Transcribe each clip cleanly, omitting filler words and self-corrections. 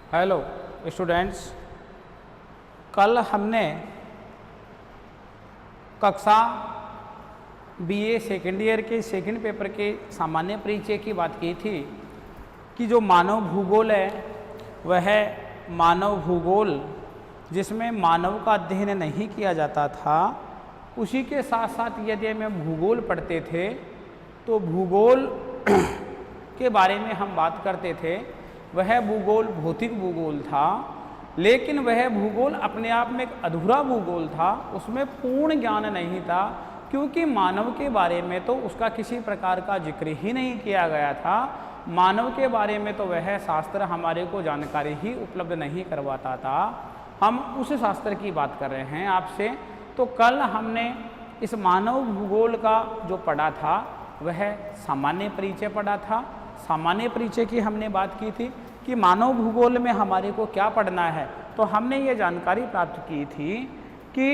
Hello students, कल हमने कक्षा बीए सेकेंड ईयर के सेकेंड पेपर के सामान्य परिचय की बात की थी कि जो मानव भूगोल है वह मानव भूगोल जिसमें मानव का अध्ययन नहीं किया जाता था, उसी के साथ साथ यदि हमें भूगोल पढ़ते थे तो भूगोल के बारे में हम बात करते थे। वह भूगोल भौतिक भूगोल था, लेकिन वह भूगोल अपने आप में एक अधूरा भूगोल था, उसमें पूर्ण ज्ञान नहीं था, क्योंकि मानव के बारे में तो उसका किसी प्रकार का जिक्र ही नहीं किया गया था। मानव के बारे में तो वह शास्त्र हमारे को जानकारी ही उपलब्ध नहीं करवाता था। हम उस शास्त्र की बात कर रहे हैं आपसे। तो कल हमने इस मानव भूगोल का जो पढ़ा था वह सामान्य परिचय पढ़ा था। सामान्य परिचय की हमने बात की थी कि मानव भूगोल में हमारे को क्या पढ़ना है। तो हमने ये जानकारी प्राप्त की थी कि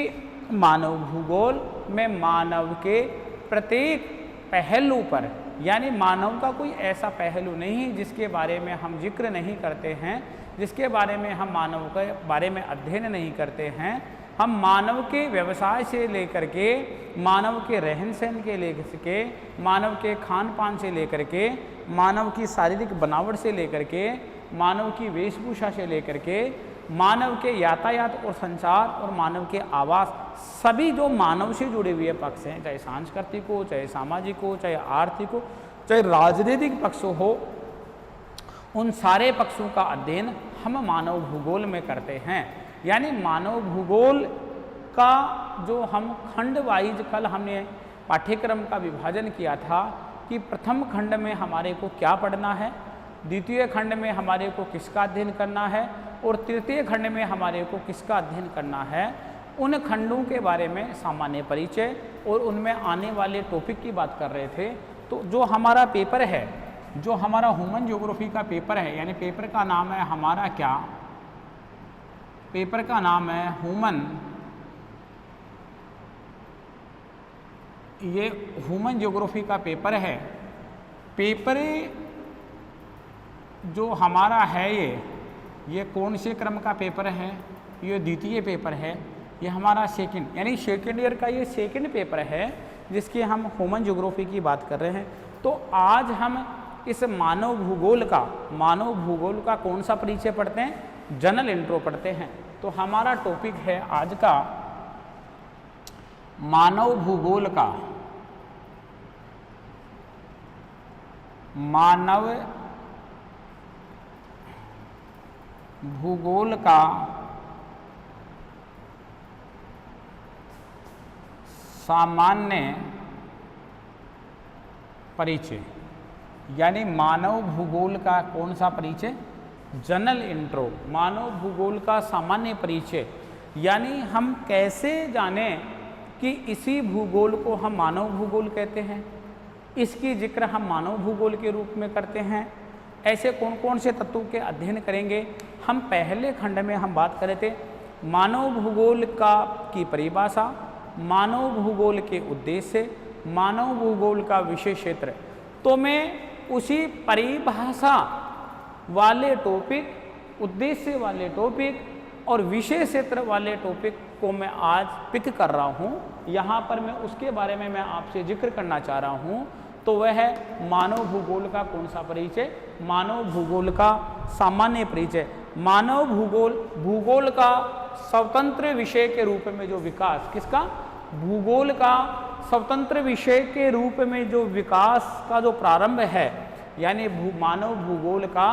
मानव भूगोल में मानव के प्रत्येक पहलू पर, यानी मानव का कोई ऐसा पहलू नहीं जिसके बारे में हम जिक्र नहीं करते हैं, जिसके बारे में हम मानव के बारे में अध्ययन नहीं करते हैं। हम मानव के व्यवसाय से लेकर के, मानव के रहन सहन के लेकर के, मानव के खान पान से लेकर के, मानव की शारीरिक बनावट से लेकर के, मानव की वेशभूषा से लेकर के, मानव के यातायात और संचार और मानव के आवास, सभी जो मानव से जुड़े हुए पक्ष हैं, चाहे सांस्कृतिक हो, चाहे सामाजिक हो, चाहे आर्थिक हो, चाहे राजनीतिक पक्ष हो, उन सारे पक्षों का अध्ययन हम मानव भूगोल में करते हैं। यानी मानव भूगोल का जो हम खंड वाइज कल हमने पाठ्यक्रम का विभाजन किया था कि प्रथम खंड में हमारे को क्या पढ़ना है, द्वितीय खंड में हमारे को किसका अध्ययन करना है और तृतीय खंड में हमारे को किसका अध्ययन करना है। उन खंडों के बारे में सामान्य परिचय और उनमें आने वाले टॉपिक की बात कर रहे थे। तो जो हमारा पेपर है, जो हमारा ह्यूमन ज्योग्राफी का पेपर है, यानी पेपर का नाम है हमारा क्या, पेपर का नाम है ह्यूमन, ये ह्यूमन ज्योग्राफी का पेपर है। पेपर जो हमारा है ये कौन से क्रम का पेपर है, ये द्वितीय पेपर है, ये हमारा सेकंड, यानी सेकंड ईयर का ये सेकंड पेपर है जिसकी हम ह्यूमन ज्योग्राफी की बात कर रहे हैं। तो आज हम इस मानव भूगोल का कौन सा परिचय पढ़ते हैं, जनरल इंट्रो पढ़ते हैं। तो हमारा टॉपिक है आज का मानव भूगोल का, मानव भूगोल का सामान्य परिचय, यानी मानव भूगोल का कौन सा परिचय, जनरल इंट्रो, मानव भूगोल का सामान्य परिचय। यानी हम कैसे जानें कि इसी भूगोल को हम मानव भूगोल कहते हैं, इसकी जिक्र हम मानव भूगोल के रूप में करते हैं। ऐसे कौन कौन से तत्वों के अध्ययन करेंगे। हम पहले खंड में हम बात कर रहे थे मानव भूगोल की परिभाषा, मानव भूगोल के उद्देश्य, मानव भूगोल का विषय क्षेत्र। तो मैं उसी परिभाषा वाले टॉपिक, उद्देश्य वाले टॉपिक और विषय क्षेत्र वाले टॉपिक को मैं आज पिक कर रहा हूँ। यहाँ पर मैं उसके बारे में मैं आपसे जिक्र करना चाह रहा हूँ। तो वह है मानव भूगोल का कौन सा परिचय, मानव भूगोल का सामान्य परिचय। मानव भूगोल का स्वतंत्र विषय के रूप में जो विकास, किसका, भूगोल का स्वतंत्र विषय के रूप में जो विकास का जो प्रारंभ है, यानी मानव भूगोल का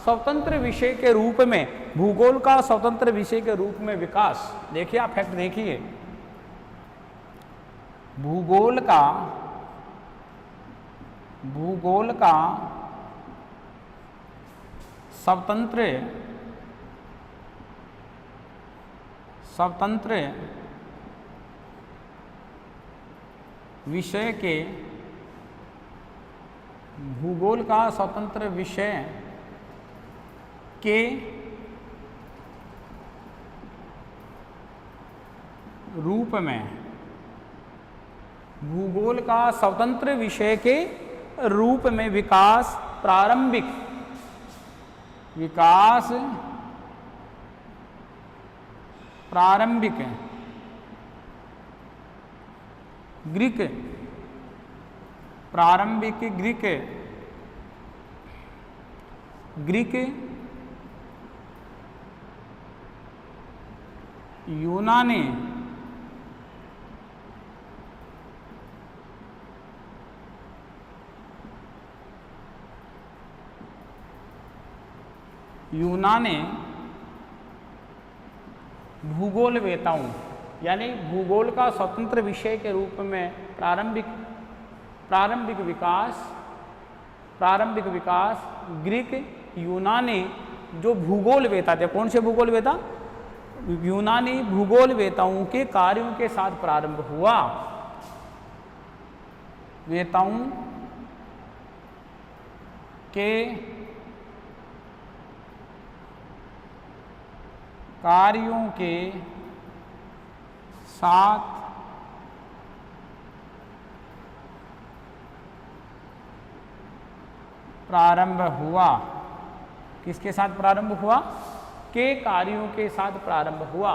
स्वतंत्र विषय के रूप में, भूगोल का स्वतंत्र विषय के रूप में विकास। देखिए आप फैक्ट देखिए, भूगोल का स्वतंत्र विषय के, भूगोल का स्वतंत्र विषय के रूप में, भूगोल का स्वतंत्र विषय के रूप में विकास प्रारंभिक विकास प्रारंभिक ग्रीक, प्रारंभिक ग्रीक, ग्रीक, यूनानी, यूनानी भूगोलवेताओं, यानी भूगोल का स्वतंत्र विषय के रूप में प्रारंभिक विकास ग्रीक यूनानी जो भूगोलवेता थे, कौन से भूगोलवेता? यूनानी भूगोलवेताओं के कार्यों के साथ प्रारंभ हुआ। वेताओं के कार्यों के साथ प्रारंभ हुआ। किसके साथ प्रारंभ हुआ? के कार्यों के साथ प्रारंभ हुआ।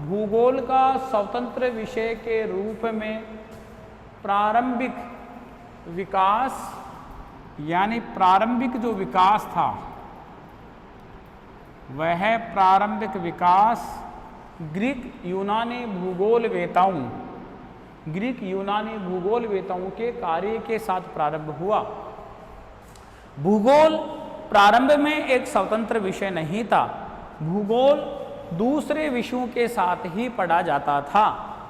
भूगोल का स्वतंत्र विषय के रूप में प्रारंभिक विकास, यानी प्रारंभिक जो विकास था वह प्रारंभिक विकास ग्रीक यूनानी भूगोलवेताओं के कार्य के साथ प्रारंभ हुआ। भूगोल प्रारंभ में एक स्वतंत्र विषय नहीं था। भूगोल दूसरे विषयों के साथ ही पढ़ा जाता था,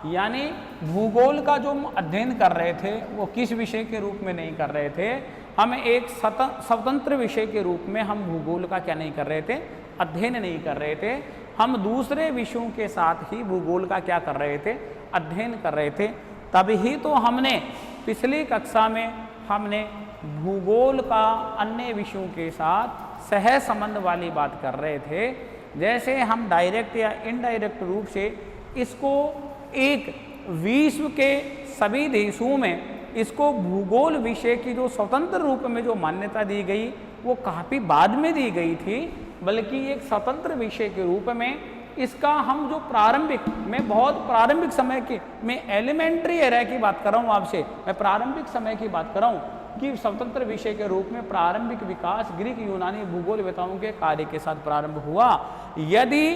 यानी भूगोल का जो हम अध्ययन कर रहे थे वो किस विषय के रूप में नहीं कर रहे थे, हम एक स्वतंत्र विषय के रूप में हम भूगोल का क्या नहीं कर रहे थे? अध्ययन नहीं कर रहे थे। हम दूसरे विषयों के साथ ही भूगोल का क्या कर रहे थे? अध्ययन कर रहे थे। तभी तो हमने पिछली कक्षा में हमने भूगोल का अन्य विषयों के साथ सह संबंध वाली बात कर रहे थे। जैसे हम डायरेक्ट या इनडायरेक्ट रूप से इसको एक विश्व के सभी देशों में इसको भूगोल विषय की जो स्वतंत्र रूप में जो मान्यता दी गई वो काफ़ी बाद में दी गई थी, बल्कि एक स्वतंत्र विषय के रूप में इसका हम जो प्रारंभिक, मैं बहुत प्रारंभिक समय की, मैं एलिमेंट्री एरा की बात कर रहा हूँ आपसे, मैं प्रारंभिक समय की बात कर रहा हूँ कि स्वतंत्र विषय के रूप में प्रारंभिक विकास ग्रीक यूनानी भूगोलवेताओं के कार्य के साथ प्रारंभ हुआ। यदि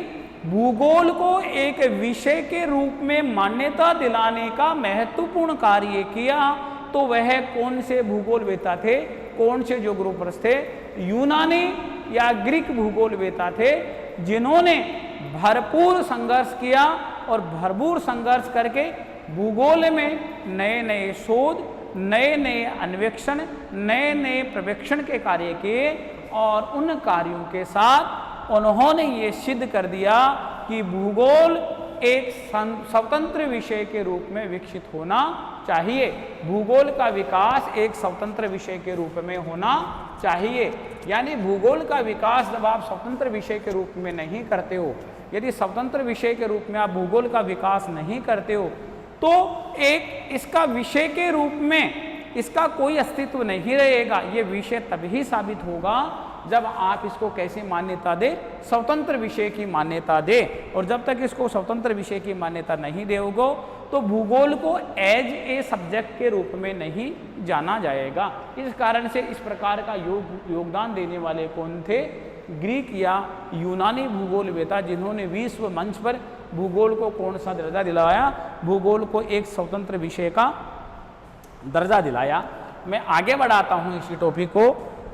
भूगोल को एक विषय के रूप में मान्यता दिलाने का महत्वपूर्ण कार्य किया तो वह कौन से भूगोलवेता थे? कौन से ज्योग्राफर्स थे? यूनानी या ग्रीक भूगोलवेता थे, जिन्होंने भरपूर संघर्ष किया और भरपूर संघर्ष करके भूगोल में नए नए शोध, नए नए अन्वेषण, नए नए प्रवेक्षण के कार्य किए और उन कार्यों के साथ उन्होंने ये सिद्ध कर दिया कि भूगोल एक स्वतंत्र विषय के रूप में विकसित होना चाहिए। भूगोल का विकास एक स्वतंत्र विषय के रूप में होना चाहिए। यानी भूगोल का विकास जब आप स्वतंत्र विषय के रूप में नहीं करते हो, यदि स्वतंत्र विषय के रूप में आप भूगोल का विकास नहीं करते हो तो एक इसका विषय के रूप में इसका कोई अस्तित्व नहीं रहेगा। ये विषय तभी साबित होगा जब आप इसको कैसे मान्यता दे? स्वतंत्र विषय की मान्यता दे। और जब तक इसको स्वतंत्र विषय की मान्यता नहीं दोगे तो भूगोल को एज ए सब्जेक्ट के रूप में नहीं जाना जाएगा। इस कारण से इस प्रकार का योगदान देने वाले कौन थे? ग्रीक या यूनानी भूगोलवेता, जिन्होंने विश्व मंच पर भूगोल को कौन सा दर्जा दिलाया? भूगोल को एक स्वतंत्र विषय का दर्जा दिलाया। मैं आगे बढ़ाता हूं इसी टॉपिक को,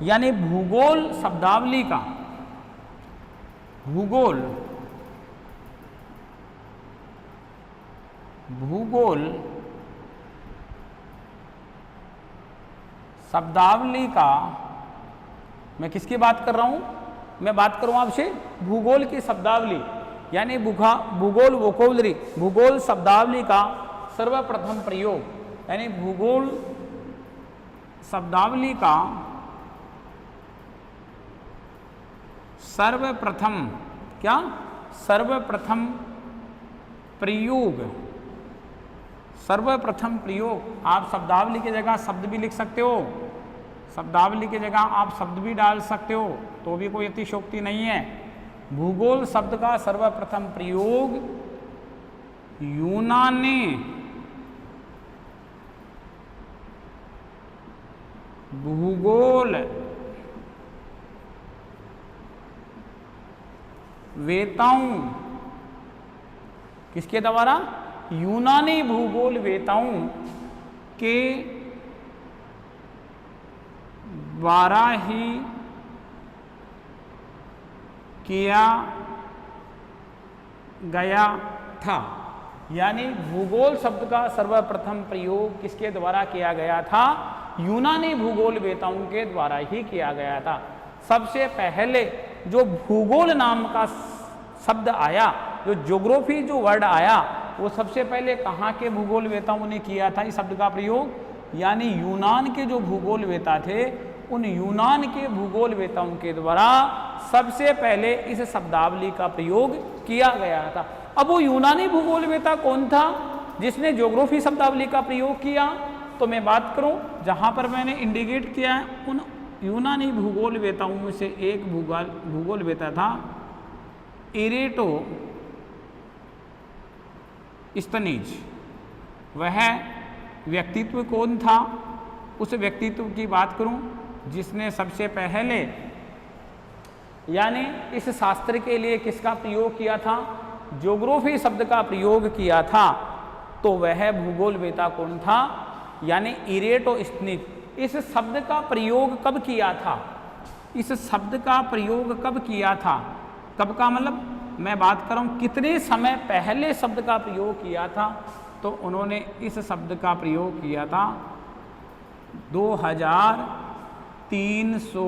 यानी भूगोल शब्दावली का, भूगोल शब्दावली का, मैं किसकी बात कर रहा हूं? मैं बात करूं आपसे भूगोल की शब्दावली, यानी भूगोल वोकैबुलरी, भूगोल शब्दावली का सर्वप्रथम प्रयोग, यानी भूगोल शब्दावली का सर्वप्रथम क्या? सर्वप्रथम प्रयोग। सर्वप्रथम प्रयोग। आप शब्दावली की जगह शब्द भी लिख सकते हो, शब्दावली की जगह आप शब्द भी डाल सकते हो, तो भी कोई अतिशयोक्ति नहीं है। भूगोल शब्द का सर्वप्रथम प्रयोग यूनानी भूगोल वेताओं, किसके द्वारा? यूनानी भूगोल वेताओं के द्वारा ही किया गया था। यानी भूगोल शब्द का सर्वप्रथम प्रयोग किसके द्वारा किया गया था? यूनानी भूगोल वेताओं के द्वारा ही किया गया था। सबसे पहले जो भूगोल नाम का शब्द आया, जो ज्योग्राफी जो वर्ड आया, वो सबसे पहले कहाँ के भूगोल वेताओं ने किया था इस शब्द का प्रयोग? यानी यूनान के जो भूगोल वेता थे, उन यूनान के भूगोल वेताओं के द्वारा सबसे पहले इस शब्दावली का प्रयोग किया गया था। अब वो यूनानी भूगोल वेता कौन था जिसने ज्योग्राफी शब्दावली का प्रयोग किया? तो मैं बात करूं, जहां पर मैंने इंडिकेट किया है, उन यूनानी भूगोल वेताओं में से एक भूगोल वेता था इरेटोस्थनीज। वह व्यक्तित्व कौन था? उस व्यक्तित्व की बात करूं जिसने सबसे पहले यानी इस शास्त्र के लिए किसका प्रयोग किया था? ज्योग्राफी शब्द का प्रयोग किया था। तो वह भूगोल वेता कौन था? यानी इरेटोस्थनीज। इस शब्द का प्रयोग कब किया था? इस शब्द का प्रयोग कब किया था? कब का मतलब मैं बात कर रहा हूँ कितने समय पहले शब्द का प्रयोग किया था? तो उन्होंने इस शब्द का प्रयोग किया था 2300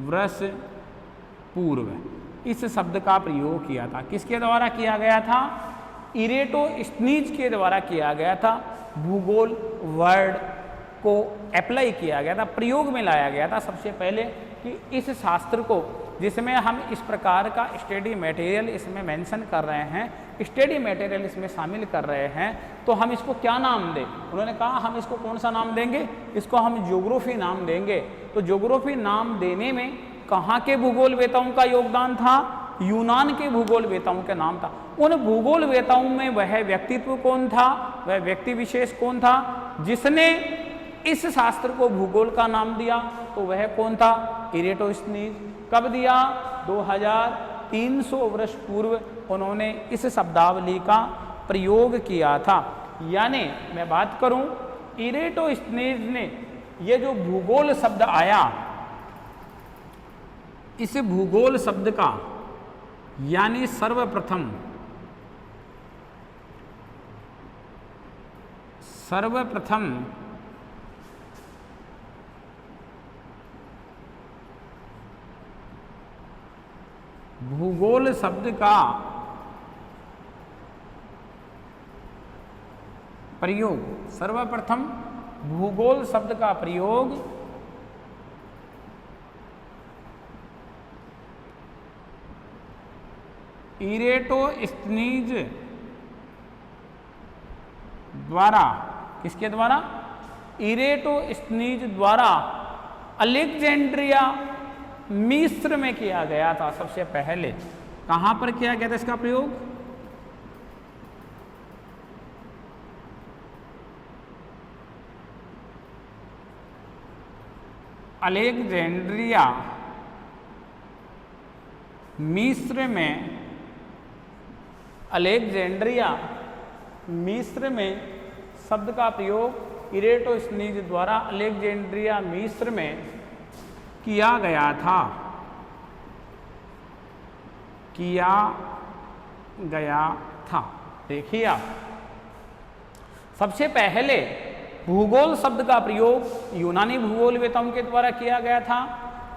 वर्ष पूर्व। इस शब्द का प्रयोग किया था। किसके द्वारा किया गया था? इरेटोस्थनीज के द्वारा किया गया था। भूगोल वर्ड को अप्लाई किया गया था, प्रयोग में लाया गया था सबसे पहले कि इस शास्त्र को, जिसमें हम इस प्रकार का स्टडी मटेरियल इसमें मेंशन कर रहे हैं, स्टडी मटेरियल इसमें शामिल कर रहे हैं, तो हम इसको क्या नाम दें? उन्होंने कहा हम इसको कौन सा नाम देंगे? इसको हम ज्योग्राफी नाम देंगे। तो ज्योग्राफी नाम देने में कहाँ के भूगोल वेताओं का योगदान था? यूनान के भूगोल वेताओं का नाम था। उन भूगोल वेताओं में वह व्यक्तित्व कौन था? वह व्यक्ति विशेष कौन था जिसने इस शास्त्र को भूगोल का नाम दिया? तो वह कौन था? इरेटोस्थनीज। कब दिया? 2300 वर्ष पूर्व उन्होंने इस शब्दावली का प्रयोग किया था। यानी मैं बात करूं, इरेटोस्थनीज ने ये जो भूगोल शब्द आया, इस भूगोल शब्द का यानी सर्वप्रथम भूगोल शब्द का प्रयोग, सर्वप्रथम भूगोल शब्द का प्रयोग इरेटोस्थनीज द्वारा, किसके द्वारा? इरेटोस्थनीज द्वारा अलेक्जेंड्रिया मिस्र में किया गया था। सबसे पहले कहां पर किया गया था इसका प्रयोग? अलेक्जेंड्रिया मिस्र में, अलेक्जेंड्रिया मिस्र में शब्द का प्रयोग इरेटोस्थनीज द्वारा अलेक्जेंड्रिया मिस्र में किया गया था। देखिए आप, सबसे पहले भूगोल शब्द का प्रयोग यूनानी भूगोल वेताओं के द्वारा किया गया था।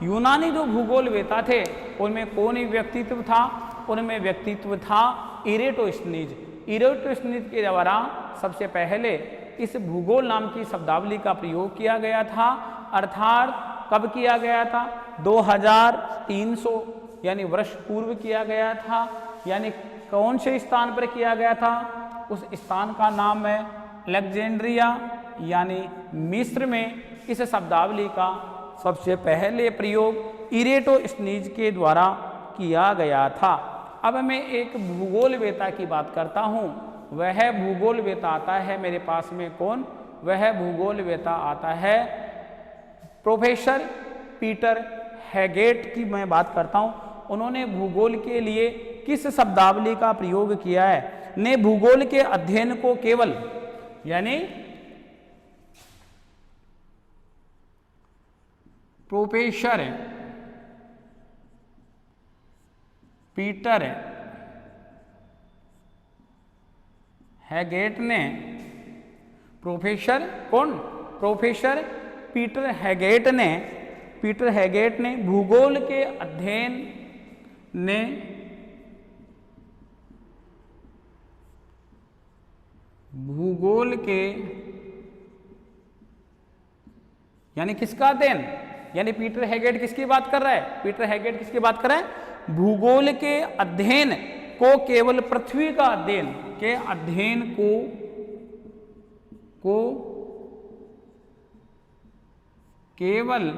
यूनानी जो भूगोल वेता थे उनमें कौन व्यक्तित्व था? उनमें व्यक्तित्व था इरेटोस्थनीज। इरेटोस्थनीज के द्वारा सबसे पहले इस भूगोल नाम की शब्दावली का प्रयोग किया गया था। अर्थात कब किया गया था? 2300 यानी वर्ष पूर्व किया गया था। यानी कौन से स्थान पर किया गया था? उस स्थान का नाम है अलेक्जेंड्रिया, यानी मिस्र में इस शब्दावली का सबसे पहले प्रयोग इरेटोस्थनीज के द्वारा किया गया था। अब मैं एक भूगोलवेता की बात करता हूँ। वह भूगोलवेता आता है मेरे पास में कौन? वह भूगोलवेता आता है प्रोफेसर पीटर हैगेट की मैं बात करता हूँ। उन्होंने भूगोल के लिए किस शब्दावली का प्रयोग किया है? ने भूगोल के अध्ययन को केवल, यानी प्रोफेसर पीटर हैगेट ने, प्रोफेसर कौन? प्रोफेसर पीटर हैगेट ने भूगोल के अध्ययन ने भूगोल के, यानी किसका अध्ययन? यानी पीटर हैगेट किसकी बात कर रहा है? पीटर हैगेट किसकी बात कर रहा है? भूगोल के अध्ययन को केवल पृथ्वी का अध्ययन के अध्ययन को केवल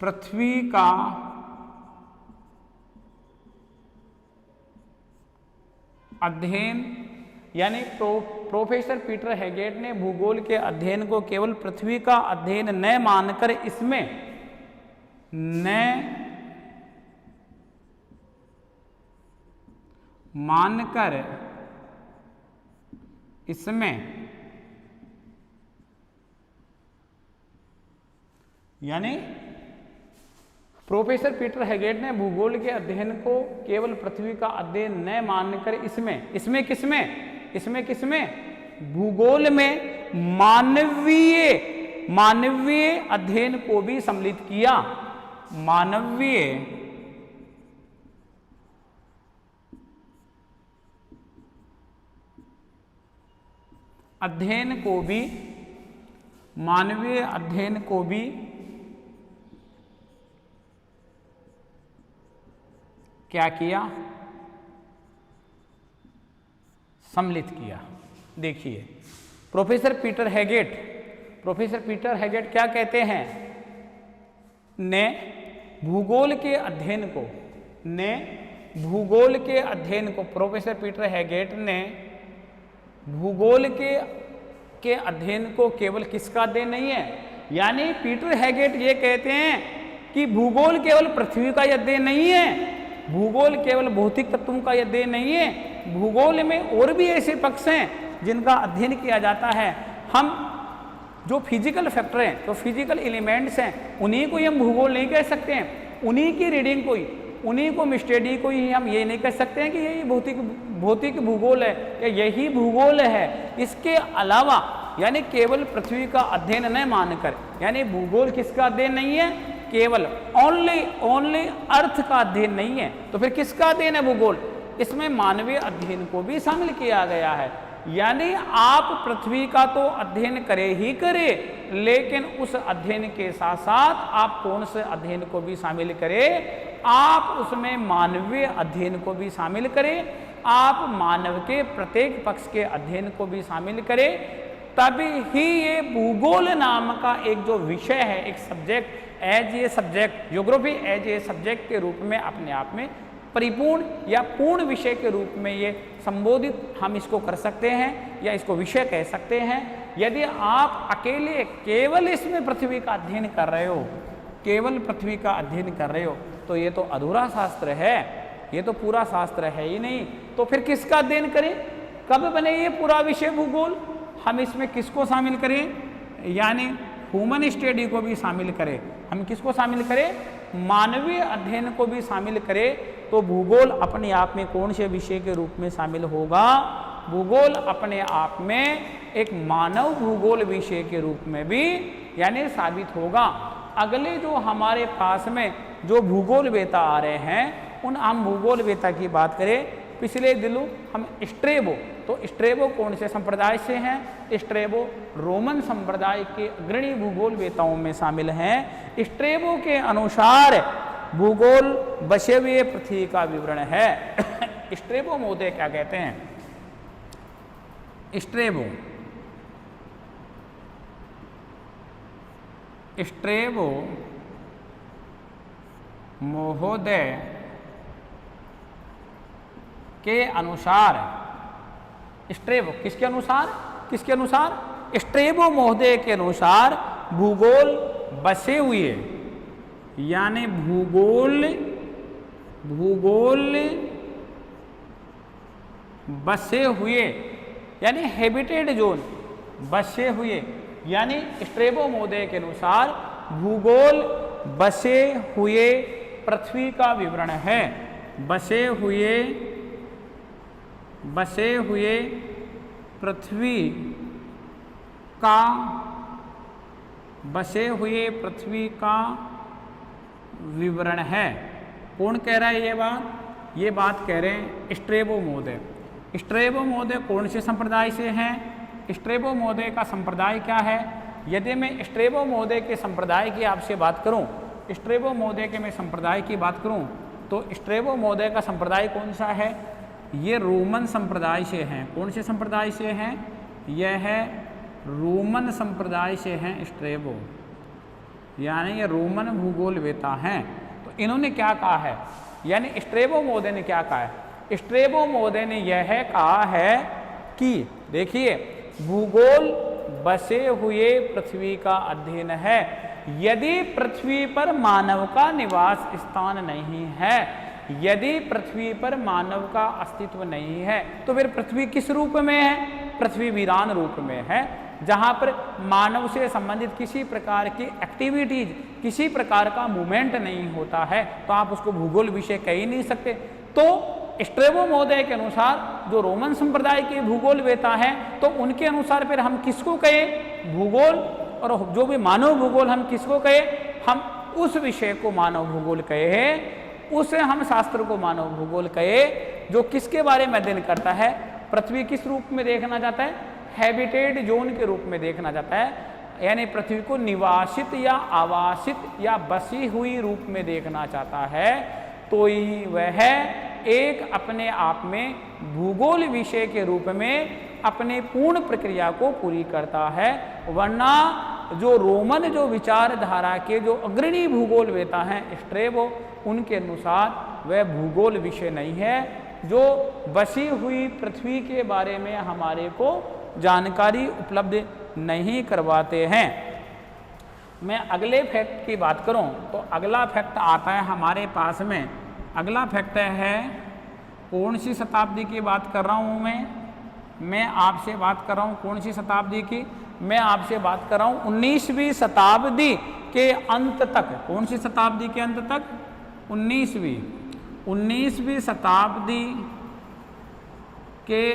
पृथ्वी का अध्ययन, यानी प्रोफेसर पीटर हैगेट ने भूगोल के अध्ययन को केवल पृथ्वी का अध्ययन न मानकर इसमें यानी प्रोफेसर पीटर हैगेट ने भूगोल के अध्ययन को केवल पृथ्वी का अध्ययन न मानकर इसमें किसमें भूगोल में मानवीय अध्ययन को भी सम्मिलित किया। मानवीय अध्ययन को भी क्या किया? सम्मिलित किया। देखिए प्रोफेसर पीटर हैगेट क्या कहते हैं? ने भूगोल के अध्ययन को प्रोफेसर पीटर हैगेट ने भूगोल के अध्ययन को केवल किसका अध्ययन नहीं है? यानी पीटर हैगेट ये कहते हैं कि भूगोल केवल पृथ्वी का अध्ययन नहीं है, भूगोल केवल भौतिक तत्वों का अध्ययन नहीं है, भूगोल में और भी ऐसे पक्ष हैं जिनका अध्ययन किया जाता है। हम जो फिजिकल फैक्टर हैं, जो फिजिकल एलिमेंट्स हैं, उन्हीं को हम भूगोल नहीं कह सकते हैं। उन्हीं की रीडिंग को ही, उन्हीं को स्टडी को ही हम ये नहीं कह सकते हैं कि यही भौतिक भूगोल है या यही भूगोल है। इसके अलावा यानी केवल पृथ्वी का अध्ययन न मानकर, यानी भूगोल किसका अध्ययन नहीं है? केवल ओनली अर्थ का अध्ययन नहीं है। तो फिर किसका अध्ययन है भूगोल? इसमें मानवीय अध्ययन को भी शामिल किया गया है। यानी आप पृथ्वी का तो अध्ययन करें, लेकिन उस अध्ययन के साथ साथ आप कौन से अध्ययन को भी शामिल करें? आप उसमें मानवीय अध्ययन को भी शामिल करें, आप मानव के प्रत्येक पक्ष के अध्ययन को भी शामिल करें, तभी ही ये भूगोल नाम का एक जो विषय है, एक subject as a subject, geography as a subject के रूप में अपने आप में परिपूर्ण या पूर्ण विषय के रूप में ये संबोधित हम इसको कर सकते हैं या इसको विषय कह सकते हैं। यदि आप अकेले केवल इसमें पृथ्वी का अध्ययन कर रहे हो, केवल पृथ्वी का अध्ययन कर रहे हो, तो ये तो अधूरा शास्त्र है, ये तो पूरा शास्त्र है ही नहीं। तो फिर किसका अध्ययन करें? कब बने ये पूरा विषय भूगोल? हम इसमें किसको शामिल करें? यानी ह्यूमन स्टडी को भी शामिल करें। हम किसको शामिल करें? मानवीय अध्ययन को भी शामिल करें। तो भूगोल अपने आप में कौन से विषय के रूप में शामिल होगा? भूगोल अपने आप में एक मानव भूगोल विषय के रूप में भी यानी साबित होगा। अगले जो हमारे पास में जो भूगोलवेता आ रहे हैं, उन हम भूगोलवेता की बात करें। पिछले दिनों हम स्ट्रेबो, तो स्ट्रेबो कौन से संप्रदाय से हैं? स्ट्रेबो रोमन संप्रदाय के अग्रणी भूगोलवेताओं में शामिल हैं। स्ट्रेबो के अनुसार भूगोल बचे हुए पृथ्वी का विवरण है। स्ट्रेबो महोदय क्या कहते हैं? स्ट्रेबो महोदय के अनुसार, स्ट्रेबो किसके अनुसार, किसके अनुसार, स्ट्रेबो महोदय के अनुसार भूगोल बसे हुए, यानी भूगोल बसे हुए, यानी हैबिटेट जोन बसे हुए, यानी स्ट्रेबो महोदय के अनुसार भूगोल बसे हुए पृथ्वी का विवरण है। बसे हुए पृथ्वी का, बसे हुए पृथ्वी का विवरण है। कौन कह रहा है ये बात? ये बात कह रहे हैं स्ट्रेबो महोदय। स्ट्रेबो महोदय कौन से संप्रदाय से हैं? स्ट्रेबो महोदय का संप्रदाय क्या है? यदि मैं स्ट्रेबो महोदय के संप्रदाय की आपसे बात करूं, स्ट्रेबो महोदय के मैं संप्रदाय की बात करूं, तो स्ट्रेबो महोदय का संप्रदाय कौन सा है? ये रोमन संप्रदाय से हैं। कौन से संप्रदाय से हैं? यह है रोमन संप्रदाय से हैं स्ट्रेबो, यानी ये रोमन भूगोल वेता हैं। तो इन्होंने क्या कहा है, यानी स्ट्रेबो महोदय ने क्या कहा है? स्ट्रेबो महोदय ने यह कहा है कि देखिए, भूगोल बसे हुए पृथ्वी का अध्ययन है। यदि पृथ्वी पर मानव का निवास स्थान नहीं है, यदि पृथ्वी पर मानव का अस्तित्व नहीं है, तो फिर पृथ्वी किस रूप में है? पृथ्वी वीरान रूप में है, जहां पर मानव से संबंधित किसी प्रकार की एक्टिविटीज, किसी प्रकार का मूवमेंट नहीं होता है, तो आप उसको भूगोल विषय कह ही नहीं सकते। तो स्ट्रेबो महोदय के अनुसार जो रोमन संप्रदाय के भूगोल वेता है, तो उनके अनुसार फिर हम किसको कहें? भूगोल। और जो भी मानव भूगोल हम किसको कहें? हम उस विषय को मानव भूगोल कहे, उसे हम शास्त्र को मानव भूगोल कहे, जो किसके बारे में अध्ययन करता है? पृथ्वी किस रूप में देखना चाहता है? हैबिटेट जोन के रूप में देखना चाहता है, यानी पृथ्वी को निवासित या आवासित या बसी हुई रूप में देखना चाहता है। तो ही वह एक अपने आप में भूगोल विषय के रूप में अपने पूर्ण प्रक्रिया को पूरी करता है। वरना जो रोमन जो विचारधारा के जो अग्रणी भूगोल वेता हैं स्ट्रेबो, उनके अनुसार वह भूगोल विषय नहीं है, जो बसी हुई पृथ्वी के बारे में हमारे को जानकारी उपलब्ध नहीं करवाते हैं। मैं अगले फैक्ट की बात करूं, तो अगला फैक्ट आता है हमारे पास में। अगला फैक्ट है, कौन सी शताब्दी की बात कर रहा हूं मैं आपसे बात कर रहा हूं कौन सी शताब्दी की? मैं आपसे बात कर रहा हूं 19वीं शताब्दी के अंत तक। कौन सी शताब्दी के अंत तक? 19वीं शताब्दी के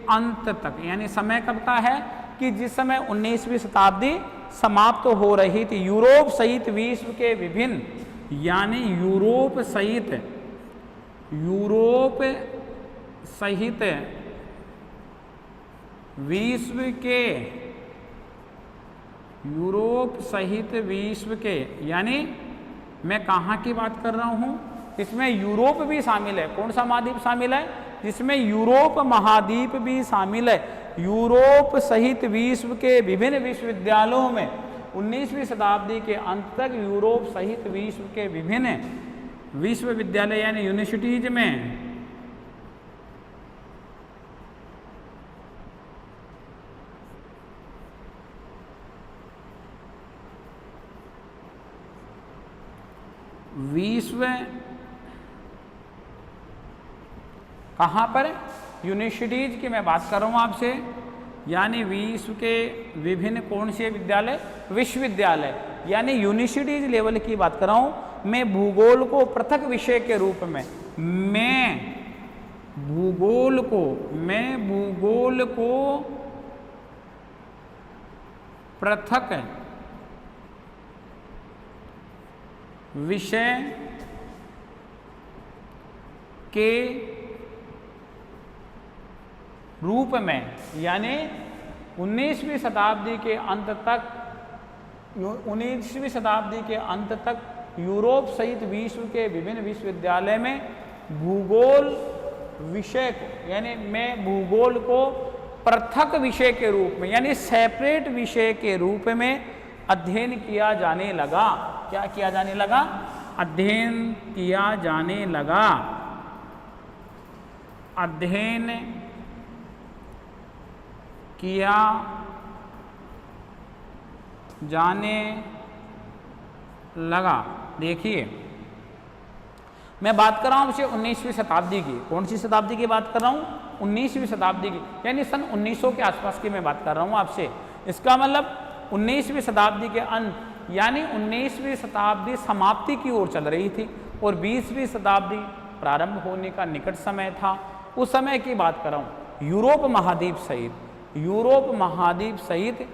अंत तक, यानी समय कब का है कि जिस समय 19वीं शताब्दी समाप्त हो रही थी। यूरोप सहित विश्व के विभिन्न, यानी यूरोप सहित विश्व के, यानी मैं कहाँ की बात कर रहा हूँ? इसमें यूरोप भी शामिल है। कौन सा महाद्वीप शामिल है? जिसमें यूरोप महाद्वीप भी शामिल है। यूरोप सहित विश्व के विभिन्न विश्वविद्यालयों में 19वीं शताब्दी के अंत तक यूरोप सहित विश्व के विभिन्न विश्वविद्यालय यानी यूनिवर्सिटीज में विश्व, कहाँ पर? यूनिवर्सिटीज की मैं बात कर रहा हूँ आपसे, यानी विश्व के विभिन्न कौन से विद्यालय? विश्वविद्यालय, यानी यूनिवर्सिटीज लेवल की बात कर रहा हूँ। मैं भूगोल को पृथक विषय के रूप में, मैं भूगोल को पृथक विषय के रूप में, यानी 19वीं शताब्दी के अंत तक यूरोप सहित विश्व के विभिन्न विश्वविद्यालय में भूगोल विषय को, यानी मैं भूगोल को पृथक विषय के रूप में, यानी सेपरेट विषय के रूप में अध्ययन किया जाने लगा। क्या किया जाने लगा? अध्ययन किया जाने लगा, अध्ययन किया जाने लगा। देखिए मैं बात कर रहा हूँ 19वीं शताब्दी की। कौन सी शताब्दी की बात कर रहा हूँ? 19वीं शताब्दी की, यानी सन 1900 के आसपास की मैं बात कर रहा हूँ आपसे। इसका मतलब 19वीं शताब्दी के अंत, यानी 19वीं शताब्दी समाप्ति की ओर चल रही थी और 20वीं शताब्दी प्रारंभ होने का निकट समय था। उस समय की बात कर रहा हूँ। यूरोप महाद्वीप सहित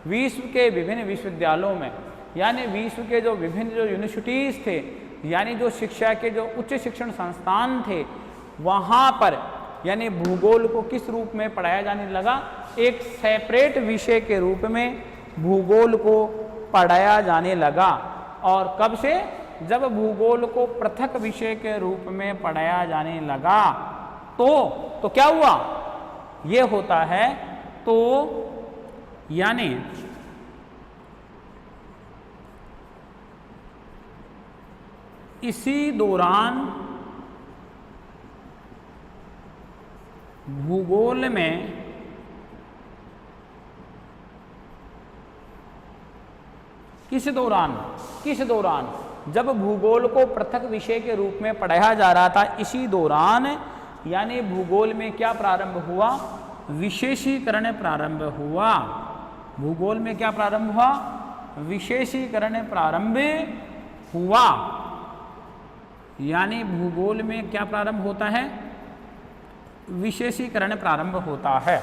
विश्व के विभिन्न विश्वविद्यालयों में, यानी विश्व के जो विभिन्न जो यूनिवर्सिटीज़ थे, यानी जो शिक्षा के जो उच्च शिक्षण संस्थान थे, वहाँ पर यानी भूगोल को किस रूप में पढ़ाया जाने लगा? एक सेपरेट विषय के रूप में भूगोल को पढ़ाया जाने लगा। और कब से? जब भूगोल को पृथक विषय के रूप में पढ़ाया जाने लगा तो क्या हुआ? ये होता है तो यानी इसी दौरान भूगोल में किस दौरान जब भूगोल को पृथक विषय के रूप में पढ़ाया जा रहा था, इसी दौरान यानी भूगोल में क्या प्रारंभ हुआ? विशेषीकरण प्रारंभ हुआ। भूगोल में क्या प्रारंभ हुआ? विशेषीकरण प्रारंभ हुआ। यानी भूगोल में क्या प्रारंभ होता है? विशेषीकरण प्रारंभ होता है।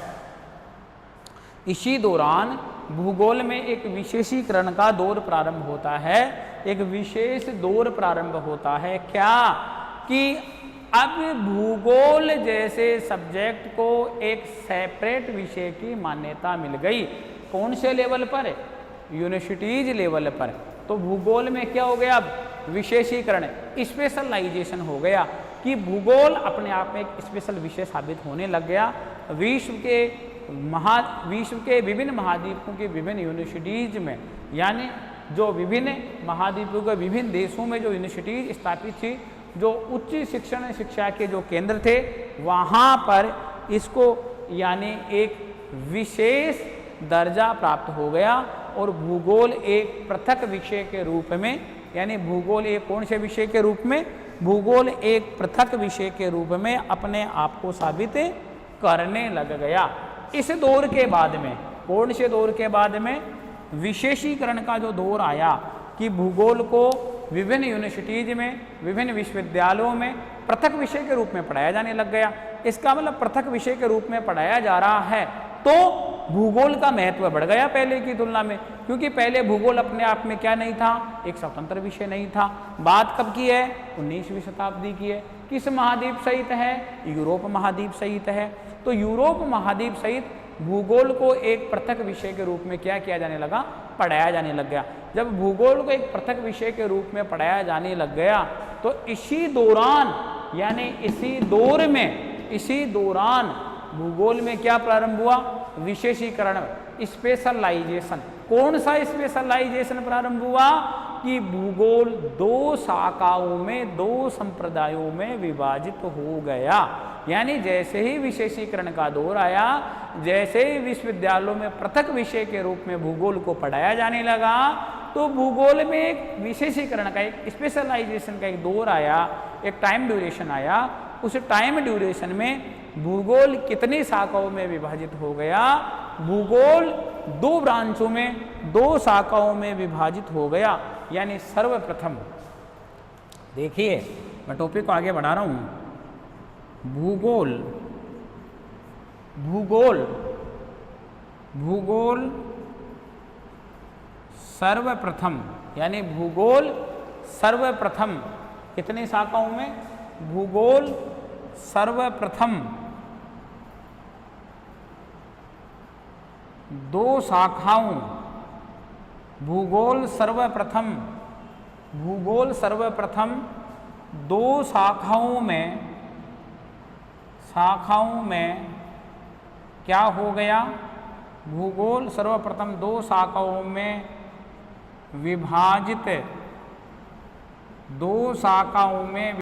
इसी दौरान भूगोल में एक विशेषीकरण का दौर प्रारंभ होता है, एक विशेष दौर प्रारंभ होता है। क्या? कि अब भूगोल जैसे सब्जेक्ट को एक सेपरेट विषय की मान्यता मिल गई। कौन से लेवल पर? यूनिवर्सिटीज लेवल पर। तो भूगोल में क्या हो गया? अब विशेषीकरण, स्पेशलाइजेशन हो गया कि भूगोल अपने आप में एक स्पेशल विषय साबित होने लग गया। विश्व के विभिन्न महाद्वीपों के विभिन्न यूनिवर्सिटीज में, यानी जो विभिन्न महाद्वीपों के विभिन्न देशों में जो यूनिवर्सिटीज स्थापित थी, जो उच्च शिक्षा के जो केंद्र थे, वहाँ पर इसको यानी एक विशेष दर्जा प्राप्त हो गया और भूगोल एक पृथक विषय के रूप में, यानी भूगोल एक कौन से विषय के रूप में? भूगोल एक पृथक विषय के रूप में अपने आप को साबित करने लग गया। इस दौर के बाद में, कौन से दौर के बाद में? विशेषीकरण का जो दौर आया कि भूगोल को विभिन्न यूनिवर्सिटीज में, विभिन्न विश्वविद्यालयों में पृथक विषय के रूप में पढ़ाया जाने लग गया। इसका मतलब पृथक विषय के रूप में पढ़ाया जा रहा है तो भूगोल का महत्व बढ़ गया पहले की तुलना में, क्योंकि पहले भूगोल अपने आप में क्या नहीं था? एक स्वतंत्र विषय नहीं था। बात कब की है? 19वीं शताब्दी की है। किस महाद्वीप सहित है? यूरोप महाद्वीप सहित है। तो यूरोप महाद्वीप सहित भूगोल को एक पृथक विषय के रूप में क्या किया जाने लगा? पढ़ाया जाने लग गया। जब भूगोल को एक पृथक विषय के रूप में पढ़ाया जाने लग गया तो इसी दौरान, यानी इसी दौरान भूगोल में क्या प्रारंभ हुआ? विशेषीकरण, स्पेशलाइजेशन। कौन सा स्पेशलाइजेशन प्रारंभ हुआ? कि भूगोल दो शाखाओं में, दो संप्रदायों में विभाजित हो गया। यानी जैसे ही विशेषीकरण का दौर आया, जैसे ही विश्वविद्यालयों में पृथक विषय के रूप में भूगोल को पढ़ाया जाने लगा, तो भूगोल में एक विशेषीकरण का, एक स्पेशलाइजेशन का एक दौर आया, एक टाइम ड्यूरेशन आया। उस टाइम ड्यूरेशन में भूगोल कितनी शाखाओं में विभाजित हो गया? भूगोल दो ब्रांचों में, दो शाखाओं में विभाजित हो गया। यानी सर्वप्रथम, देखिए मैं टॉपिक को आगे बढ़ा रहा हूँ। भूगोल सर्वप्रथम, यानी भूगोल सर्वप्रथम कितनी शाखाओं में? भूगोल सर्वप्रथम दो शाखाओं, भूगोल सर्वप्रथम दो शाखाओं में क्या हो गया? भूगोल सर्वप्रथम दो शाखाओं में विभाजित दो शाखाओं में